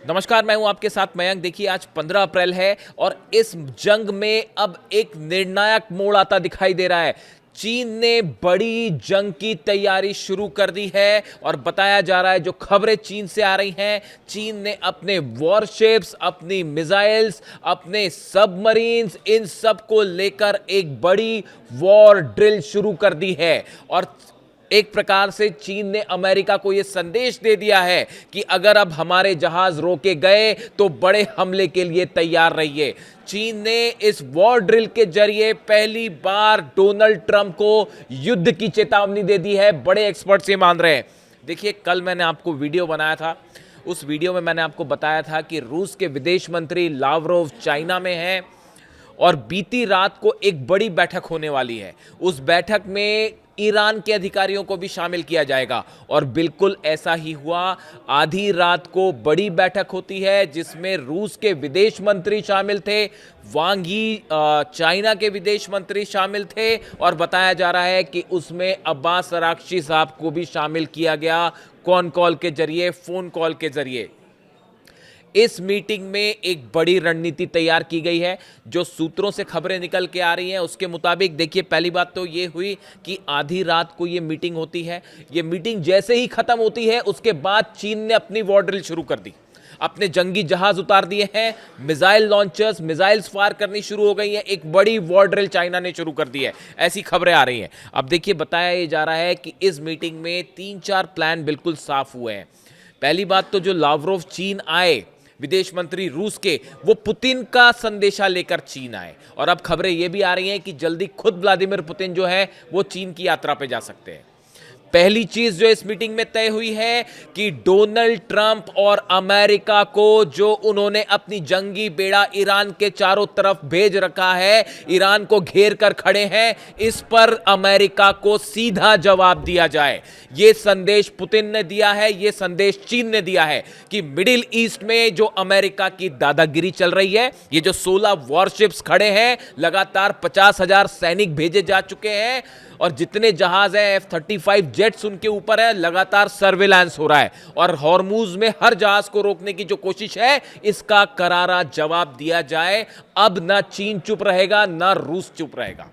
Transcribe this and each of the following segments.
नमस्कार, मैं हूं आपके साथ मयंक। देखिए, आज 15 अप्रैल है और इस जंग में अब एक निर्णायक मोड़ आता दिखाई दे रहा है। चीन ने बड़ी जंग की तैयारी शुरू कर दी है और बताया जा रहा है, जो खबरें चीन से आ रही हैं, चीन ने अपने वॉरशिप्स, अपनी मिसाइल्स, अपने सबमरीन्स, इन सब को लेकर एक बड़ी वॉर ड्रिल शुरू कर दी है। और एक प्रकार से चीन ने अमेरिका को यह संदेश दे दिया है कि अगर अब हमारे जहाज रोके गए तो बड़े हमले के लिए तैयार रहिए। चीन ने इस वॉर ड्रिल के जरिए पहली बार डोनाल्ड ट्रंप को युद्ध की चेतावनी दे दी है। बड़े एक्सपर्ट्स ये मान रहे हैं। देखिए, कल मैंने आपको वीडियो बनाया था। उस वीडियो में मैंने आपको बताया था कि रूस के विदेश मंत्री लावरोव चाइना में हैं और बीती रात को एक बड़ी बैठक होने वाली है। उस बैठक में ईरान के अधिकारियों को भी शामिल किया जाएगा और बिल्कुल ऐसा ही हुआ। आधी रात को बड़ी बैठक होती है जिसमें रूस के विदेश मंत्री शामिल थे, वांग यी चाइना के विदेश मंत्री शामिल थे और बताया जा रहा है कि उसमें अब्बास अराक्ची साहब को भी शामिल किया गया, कॉन कॉल के जरिए, फोन कॉल के जरिए। इस मीटिंग में एक बड़ी रणनीति तैयार की गई है। जो सूत्रों से खबरें निकल के आ रही हैं उसके मुताबिक, देखिए, पहली बात तो ये हुई कि आधी रात को ये मीटिंग होती है। ये मीटिंग जैसे ही खत्म होती है उसके बाद चीन ने अपनी वॉर ड्रिल शुरू कर दी। अपने जंगी जहाज उतार दिए हैं, मिसाइल लॉन्चर्स, मिसाइल्स फायर करनी शुरू हो गई हैं। एक बड़ी वॉर ड्रिल चाइना ने शुरू कर दी है, ऐसी खबरें आ रही हैं। अब देखिए, बताया ये जा रहा है कि इस मीटिंग में 3-4 प्लान बिल्कुल साफ हुए हैं। पहली बात तो जो लावरोव चीन आए, विदेश मंत्री रूस के, वो पुतिन का संदेशा लेकर चीन आए और अब खबरें ये भी आ रही हैं कि जल्दी खुद व्लादिमीर पुतिन जो है वो चीन की यात्रा पे जा सकते हैं। पहली चीज जो इस मीटिंग में तय हुई है कि डोनाल्ड ट्रंप और अमेरिका को, जो उन्होंने अपनी जंगी बेड़ा ईरान के चारों तरफ भेज रखा है, ईरान को घेर कर खड़े हैं, इस पर अमेरिका को सीधा जवाब दिया जाए। यह संदेश पुतिन ने दिया है, यह संदेश चीन ने दिया है कि मिडिल ईस्ट में जो अमेरिका की दादागिरी चल रही है, ये जो 16 वॉरशिप्स खड़े हैं, लगातार 50,000 सैनिक भेजे जा चुके हैं और जितने जहाज हैं, F-35 जेट्स उनके ऊपर है, लगातार सर्विलांस हो रहा है और हॉर्मूज में हर जहाज को रोकने की जो कोशिश है, इसका करारा जवाब दिया जाए। अब ना चीन चुप रहेगा, ना रूस चुप रहेगा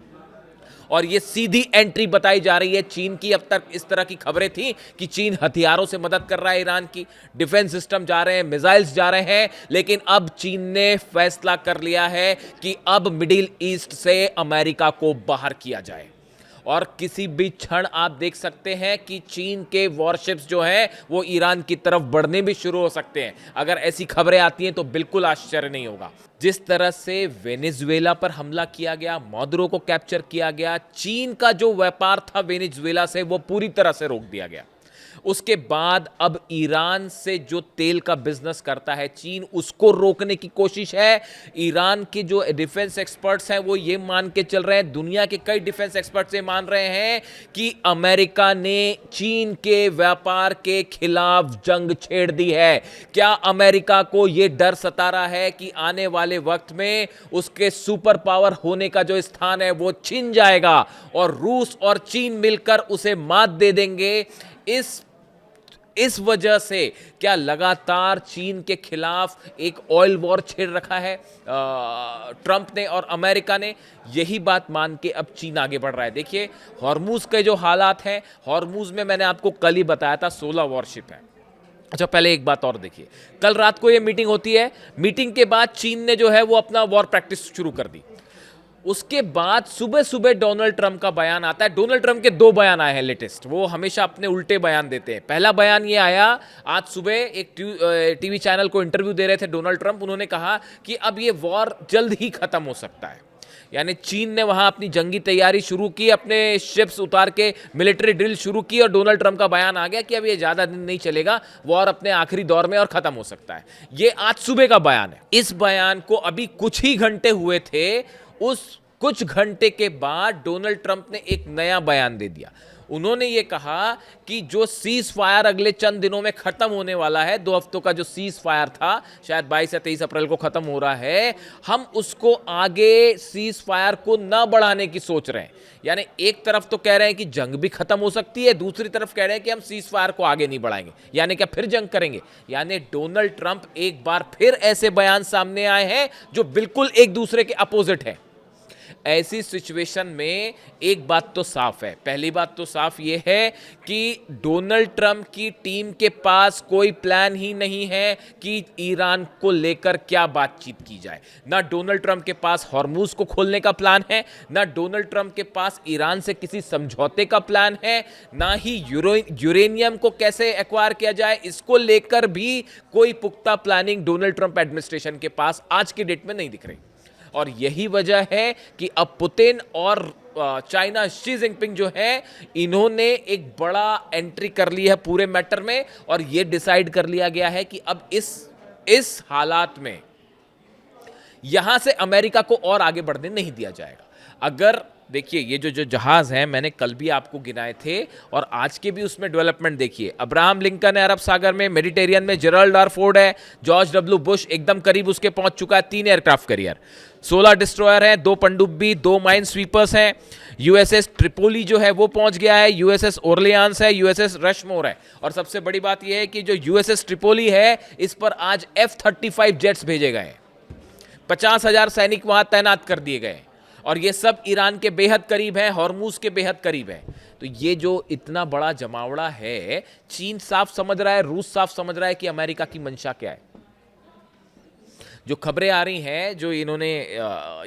और ये सीधी एंट्री बताई जा रही है चीन की। अब तक इस तरह की खबरें थी कि चीन हथियारों से मदद कर रहा है ईरान की, डिफेंस सिस्टम जा रहे हैं, मिसाइल्स जा रहे हैं, लेकिन अब चीन ने फैसला कर लिया है कि अब मिडिल ईस्ट से अमेरिका को बाहर किया जाए। और किसी भी क्षण आप देख सकते हैं कि चीन के वॉरशिप्स जो हैं वो ईरान की तरफ बढ़ने भी शुरू हो सकते हैं। अगर ऐसी खबरें आती हैं तो बिल्कुल आश्चर्य नहीं होगा। जिस तरह से वेनेजुएला पर हमला किया गया, मादुरो को कैप्चर किया गया, चीन का जो व्यापार था वेनेजुएला से वो पूरी तरह से रोक दिया गया। उसके बाद अब ईरान से जो तेल का बिजनेस करता है चीन, उसको रोकने की कोशिश है। ईरान के जो डिफेंस एक्सपर्ट्स हैं वो ये मान के चल रहे हैं, दुनिया के कई डिफेंस एक्सपर्ट्स ये मान रहे हैं कि अमेरिका ने चीन के व्यापार के खिलाफ जंग छेड़ दी है। क्या अमेरिका को ये डर सता रहा है कि आने वाले वक्त में उसके सुपर पावर होने का जो स्थान है वो छिन जाएगा और रूस और चीन मिलकर उसे मात दे देंगे? इस वजह से क्या लगातार चीन के खिलाफ एक ऑयल वॉर छेड़ रखा है ट्रंप ने और अमेरिका ने? यही बात मान के अब चीन आगे बढ़ रहा है। देखिए, हॉर्मूज के जो हालात हैं, हॉर्मूज में मैंने आपको कल ही बताया था 16 वॉरशिप है। अच्छा, पहले एक बात और देखिए, कल रात को ये मीटिंग होती है। मीटिंग के बाद चीन ने जो है वो अपना वॉर प्रैक्टिस शुरू कर दी। उसके बाद सुबह सुबह डोनाल्ड ट्रंप का बयान आता है। डोनाल्ड ट्रंप के 2 बयान आए हैं लेटेस्ट, वो हमेशा अपने उल्टे बयान देते हैं। पहला बयान ये आया आज सुबह, एक टीवी चैनल को इंटरव्यू दे रहे थे डोनाल्ड ट्रंप। उन्होंने कहा कि अब ये वॉर जल्द ही खत्म हो सकता है। यानी चीन ने वहां अपनी जंगी तैयारी शुरू की, अपने शिप्स उतार के मिलिट्री ड्रिल शुरू की और डोनाल्ड ट्रंप का बयान आ गया कि अब ये ज्यादा दिन नहीं चलेगा, वॉर अपने आखिरी दौर में और खत्म हो सकता है। ये आज सुबह का बयान है। इस बयान को अभी कुछ ही घंटे हुए थे, उस कुछ घंटे के बाद डोनाल्ड ट्रंप ने एक नया बयान दे दिया। उन्होंने ये कहा कि जो सीज फायर अगले चंद दिनों में खत्म होने वाला है, 2 हफ्तों का जो सीज फायर था, शायद 22 या 23 अप्रैल को खत्म हो रहा है, हम उसको आगे सीज फायर को ना बढ़ाने की सोच रहे हैं। यानी एक तरफ तो कह रहे हैं कि जंग भी खत्म हो सकती है, दूसरी तरफ कह रहे हैं कि हम सीज फायर को आगे नहीं बढ़ाएंगे। यानी क्या फिर जंग करेंगे? यानी डोनाल्ड ट्रंप एक बार फिर ऐसे बयान सामने आए हैं जो बिल्कुल एक दूसरे के अपोजिट है। ऐसी सिचुएशन में एक बात तो साफ है, पहली बात तो साफ यह है कि डोनाल्ड ट्रंप की टीम के पास कोई प्लान ही नहीं है कि ईरान को लेकर क्या बातचीत की जाए। ना डोनाल्ड ट्रंप के पास हॉर्मुज को खोलने का प्लान है, ना डोनाल्ड ट्रंप के पास ईरान से किसी समझौते का प्लान है, ना ही यूरेनियम को कैसे एक्वायर किया जाए, इसको लेकर भी कोई पुख्ता प्लानिंग डोनाल्ड ट्रंप एडमिनिस्ट्रेशन के पास आज की डेट में नहीं दिख रही। और यही वजह है कि अब पुतिन और चाइना शी जिनपिंग जो है, इन्होंने एक बड़ा एंट्री कर ली है पूरे मैटर में, और यह डिसाइड कर लिया गया है कि अब इस हालात में यहां से अमेरिका को और आगे बढ़ने नहीं दिया जाएगा। अगर देखिए ये जो जहाज हैं, मैंने कल भी आपको गिनाए थे और आज के भी उसमें डेवलपमेंट देखिए। अब्राहम लिंकन है अरब सागर में, मेडिटेरियन में जेरल्ड आर फोर्ड है, जॉर्ज डब्ल्यू बुश एकदम करीब उसके पहुंच चुका है, 3 एयरक्राफ्ट कैरियर, 16 डिस्ट्रॉयर हैं, 2 पनडुब्बी, 2 माइन स्वीपर्स हैं, यूएसएस ट्रिपोली जो है वो पहुंच गया है, यूएसएस ओरलियांस है, यूएसएस रशमोर है। और सबसे बड़ी बात यह है कि जो यूएसएस ट्रिपोली है, इस पर आज F-35 जेट्स भेजे गए, 50,000 सैनिक वहां तैनात कर दिए गए, और ये सब ईरान के बेहद करीब हैं, हॉर्मुज के बेहद करीब है। तो ये जो इतना बड़ा जमावड़ा है, चीन साफ समझ रहा है, रूस साफ समझ रहा है कि अमेरिका की मंशा क्या है। जो खबरें आ रही हैं, जो इन्होंने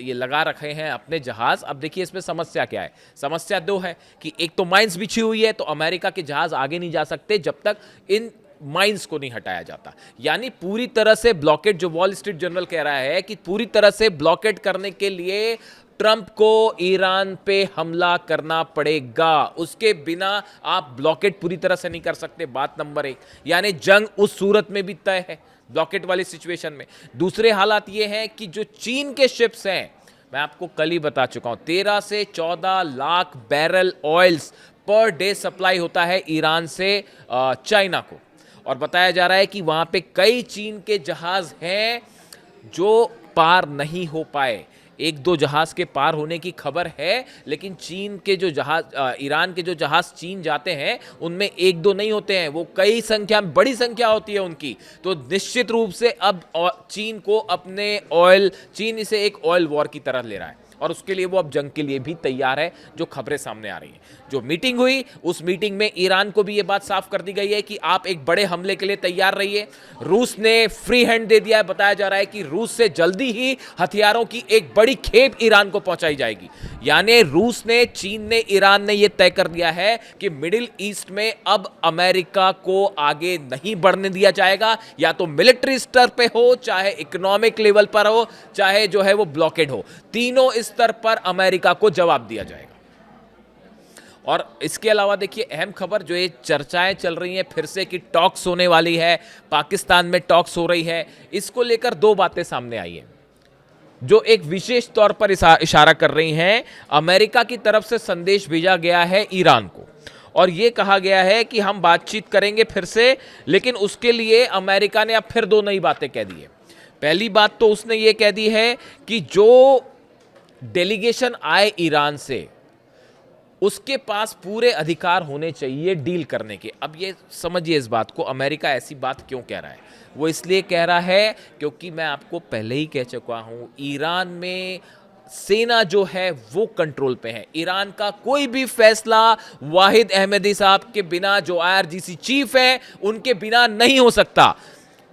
ये लगा रखे हैं अपने जहाज, अब देखिए इसमें समस्या क्या है। समस्या 2 है कि एक तो माइंस बिछी हुई है, तो अमेरिका के जहाज आगे नहीं जा सकते जब तक इन माइंस को नहीं हटाया जाता। यानी पूरी तरह से ब्लॉकेट, जो वॉल स्ट्रीट जर्नल कह रहा है कि पूरी तरह से ब्लॉकेट करने के लिए ट्रंप को ईरान पे हमला करना पड़ेगा, उसके बिना आप ब्लॉकेट पूरी तरह से नहीं कर सकते। बात नंबर 1, यानी जंग उस सूरत में भी तय है ब्लॉकेट वाली सिचुएशन में। दूसरे हालात ये हैं कि जो चीन के शिप्स हैं, मैं आपको कल ही बता चुका हूं, 13 से 14 lakh barrel oils per day supply होता है ईरान से चाइना को, और बताया जा रहा है कि वहां पे कई चीन के जहाज हैं जो पार नहीं हो पाए। 1-2 जहाज के पार होने की खबर है, लेकिन चीन के जो जहाज, ईरान के जो जहाज चीन जाते हैं, उनमें 1-2 नहीं होते हैं, वो कई संख्या में, बड़ी संख्या होती है उनकी। तो निश्चित रूप से अब चीन को अपने ऑयल, चीन इसे एक ऑयल वॉर की तरह ले रहा है, और उसके लिए वो अब जंग के लिए भी तैयार है, जो खबरें सामने आ रही हैं। जो मीटिंग हुई, उस मीटिंग में ईरान को भी ये बात साफ कर दी गई है कि आप एक बड़े हमले के लिए तैयार रहिए। रूस ने फ्री हैंड दे दिया है, बताया जा रहा है कि रूस से जल्दी ही हथियारों की एक बड़ी खेप ईरान को पहुंचाई जाएगी। यानी रूस ने, चीन ने, ईरान ने यह तय कर दिया है कि मिडिल ईस्ट में अब अमेरिका को आगे नहीं बढ़ने दिया जाएगा, या तो मिलिट्री स्तर पे हो, चाहे इकोनॉमिक लेवल पर हो, चाहे जो है वो ब्लॉकेड हो, तीनों स्तर पर अमेरिका को जवाब दिया जाएगा। और इसके अलावा देखिए अहम खबर, जो ये चर्चाएं चल रही हैं फिर से कि टॉक्स होने वाली है, पाकिस्तान में टॉक्स हो रही है, इसको लेकर 2 बातें सामने आई हैं जो एक विशेष तौर पर इशारा कर रही हैं। अमेरिका की तरफ से संदेश भेजा गया है ईरान को, और यह कहा गया है कि हम बातचीत करेंगे फिर से, लेकिन उसके लिए अमेरिका ने अब फिर 2 नई बातें कह दी है। पहली बात तो उसने ये कह दी है कि जो डेलीगेशन आए ईरान से, उसके पास पूरे अधिकार होने चाहिए डील करने के। अब ये समझिए इस बात को, अमेरिका ऐसी बात क्यों कह रहा है। वो इसलिए कह रहा है क्योंकि मैं आपको पहले ही कह चुका हूं, ईरान में सेना जो है वो कंट्रोल पे है। ईरान का कोई भी फैसला वाहिद अहमदी साहब के बिना, जो IRGC चीफ है, उनके बिना नहीं हो सकता।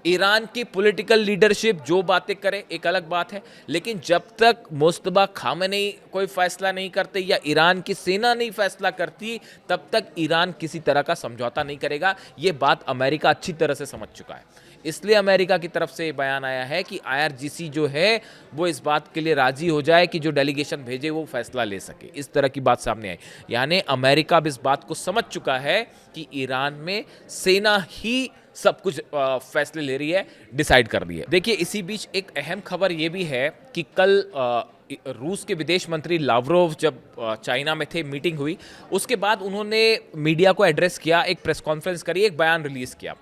ईरान की पॉलिटिकल लीडरशिप जो बातें करे एक अलग बात है, लेकिन जब तक मुस्तबा खामेनी कोई फैसला नहीं करते या ईरान की सेना नहीं फैसला करती, तब तक ईरान किसी तरह का समझौता नहीं करेगा। ये बात अमेरिका अच्छी तरह से समझ चुका है। इसलिए अमेरिका की तरफ से बयान आया है कि IRGC जो है वो इस बात के लिए राजी हो जाए कि जो डेलीगेशन भेजे वो फैसला ले सके। इस तरह की बात सामने आई, यानी अमेरिका अब इस बात को समझ चुका है कि ईरान में सेना ही सब कुछ फैसले ले रही है, डिसाइड कर रही है। देखिए इसी बीच एक अहम खबर ये भी है कि कल रूस के विदेश मंत्री लावरोव जब चाइना में थे, मीटिंग हुई, उसके बाद उन्होंने मीडिया को एड्रेस किया, एक प्रेस कॉन्फ्रेंस करी, एक बयान रिलीज किया।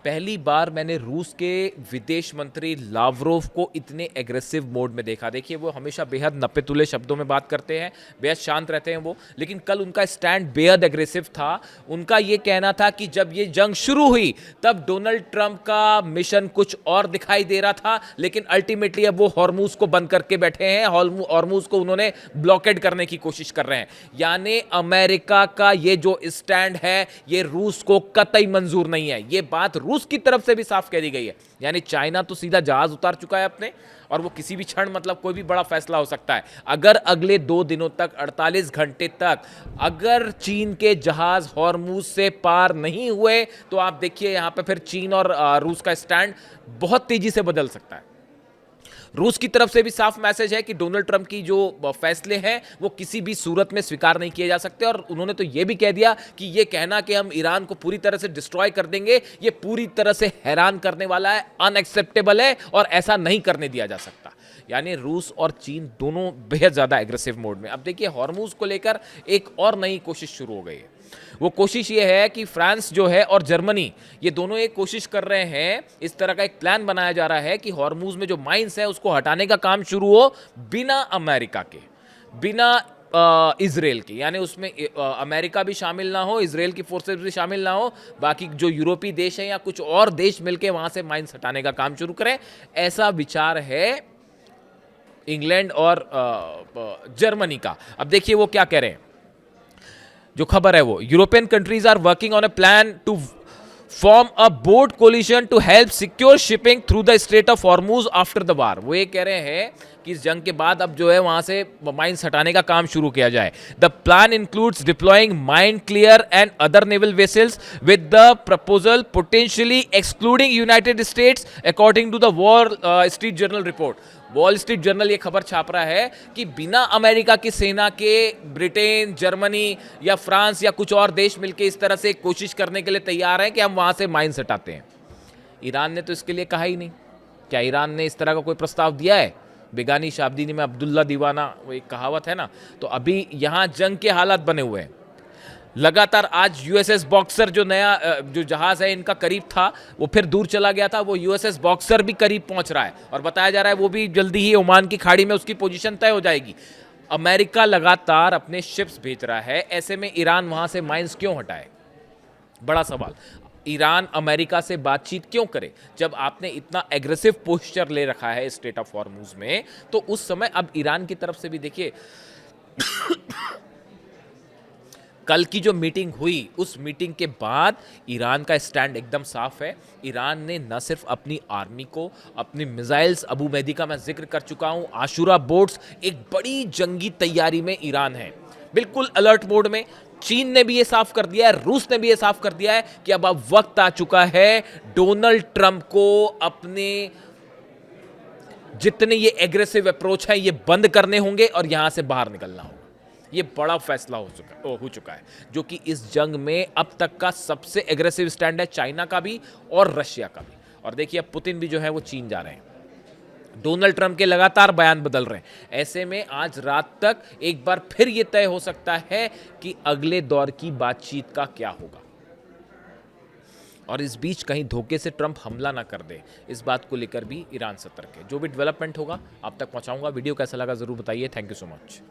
पहली बार मैंने रूस के विदेश मंत्री लावरोव को इतने एग्रेसिव मोड में देखा। देखिए, वो हमेशा बेहद नपे-तुले शब्दों में बात करते हैं, बेहद शांत रहते हैं वो, लेकिन कल उनका स्टैंड बेहद एग्रेसिव था। उनका ये कहना था कि जब ये जंग शुरू हुई तब डोनाल्ड ट्रंप का मिशन कुछ और दिखाई दे रहा था, लेकिन अल्टीमेटली अब वो हॉर्मूज को बंद करके बैठे हैं, हॉर्मूज को उन्होंने ब्लॉकेड करने की कोशिश कर रहे हैं। यानी अमेरिका का ये जो स्टैंड है, ये रूस को कतई मंजूर नहीं है। ये बात रूस की तरफ से भी साफ कह दी गई है। यानी चाइना तो सीधा जहाज उतार चुका है अपने, और वो किसी भी क्षण, मतलब कोई भी बड़ा फैसला हो सकता है। अगर अगले 2 दिनों तक, 48 घंटे तक अगर चीन के जहाज हॉर्मूज से पार नहीं हुए, तो आप देखिए यहां पे फिर चीन और रूस का स्टैंड बहुत तेजी से बदल सकता है। रूस की तरफ से भी साफ मैसेज है कि डोनाल्ड ट्रंप की जो फैसले हैं वो किसी भी सूरत में स्वीकार नहीं किए जा सकते, और उन्होंने तो ये भी कह दिया कि ये कहना कि हम ईरान को पूरी तरह से डिस्ट्रॉय कर देंगे, ये पूरी तरह से हैरान करने वाला है, अनएक्सेप्टेबल है, और ऐसा नहीं करने दिया जा सकता। यानी रूस और चीन दोनों बेहद ज्यादा एग्रेसिव मोड में। अब देखिए, हॉर्मूज को लेकर एक और नई कोशिश शुरू हो गई है। वो कोशिश ये है कि फ्रांस जो है और जर्मनी, ये दोनों एक कोशिश कर रहे हैं, इस तरह का एक प्लान बनाया जा रहा है कि हॉर्मूज में जो माइंस है उसको हटाने का काम शुरू हो बिना अमेरिका के, बिना इजराइल की। यानी उसमें अमेरिका भी शामिल ना हो, इजराइल की फोर्सेस भी शामिल ना हो, बाकी जो यूरोपीय देश हैं या कुछ और देश मिलकर वहां से माइंस हटाने का काम शुरू करें, ऐसा विचार है इंग्लैंड और जर्मनी का। अब देखिए वो क्या कह रहे हैं, जो खबर है वो, European countries are working on a plan to form a boat coalition to help secure shipping through the strait of Hormuz after the war. वो ये कह रहे हैं कि इस जंग के बाद अब जो है वहां से माइंस हटाने का काम शुरू किया जाए। The plan includes deploying mine clear and other naval vessels with the proposal potentially excluding United States, according to the Wall Street Journal report. Wall Street Journal ये खबर छाप रहा है कि बिना अमेरिका की सेना के ब्रिटेन, जर्मनी या फ्रांस या कुछ और देश मिलकर इस तरह से कोशिश करने के लिए तैयार हैं कि हम वहां से माइंस हटाते हैं। ईरान ने तो इसके लिए कहा ही नहीं। क्या ईरान ने इस तरह का कोई प्रस्ताव दिया है? बेगानी शाबदीनी में अब्दुल्ला दीवाना, वो एक कहावत है ना। तो अभी यहां जंग के हालात बने हुए हैं। लगातार आज यूएसएस बॉक्सर जो नया जो जहाज है इनका करीब था, वो फिर दूर चला गया था, वो यूएसएस बॉक्सर भी करीब पहुंच रहा है, और बताया जा रहा है वो भी जल्दी ही ओमान की खाड़ी में उसकी पोजीशन तय हो जाएगी। अमेरिका लगातार अपने शिप्स भेज रहा है, ऐसे में ईरान वहां से माइंस क्यों हटाए? बड़ा सवाल। ईरान अमेरिका से बातचीत क्यों करे जब आपने इतना एग्रेसिव पोस्चर ले रखा है स्ट्रेट ऑफ हॉर्मूज में? तो उस समय अब ईरान की तरफ से भी देखिए कल की जो मीटिंग हुई, उस मीटिंग के बाद ईरान का स्टैंड एकदम साफ है। ईरान ने न सिर्फ अपनी आर्मी को, अपनी मिसाइल्स, अबू महदी का मैं जिक्र कर चुका हूं, आशुरा बोट्स, एक बड़ी जंगी तैयारी में ईरान है, बिल्कुल अलर्ट मोड में। चीन ने भी ये साफ कर दिया है, रूस ने भी ये साफ कर दिया है कि अब वक्त आ चुका है डोनाल्ड ट्रंप को अपने जितने ये एग्रेसिव अप्रोच है ये बंद करने होंगे और यहां से बाहर निकलना होगा। ये बड़ा फैसला हो चुका है, जो कि इस जंग में अब तक का सबसे एग्रेसिव स्टैंड है, चाइना का भी और रशिया का भी। और देखिए अब पुतिन भी जो है वो चीन जा रहे हैं। डोनाल्ड ट्रंप के लगातार बयान बदल रहे हैं। ऐसे में आज रात तक एक बार फिर यह तय हो सकता है कि अगले दौर की बातचीत का क्या होगा, और इस बीच कहीं धोखे से ट्रंप हमला ना कर दे, इस बात को लेकर भी ईरान सतर्क है। जो भी डेवलपमेंट होगा आप तक पहुंचाऊंगा। वीडियो कैसा लगा जरूर बताइए। Thank you so much.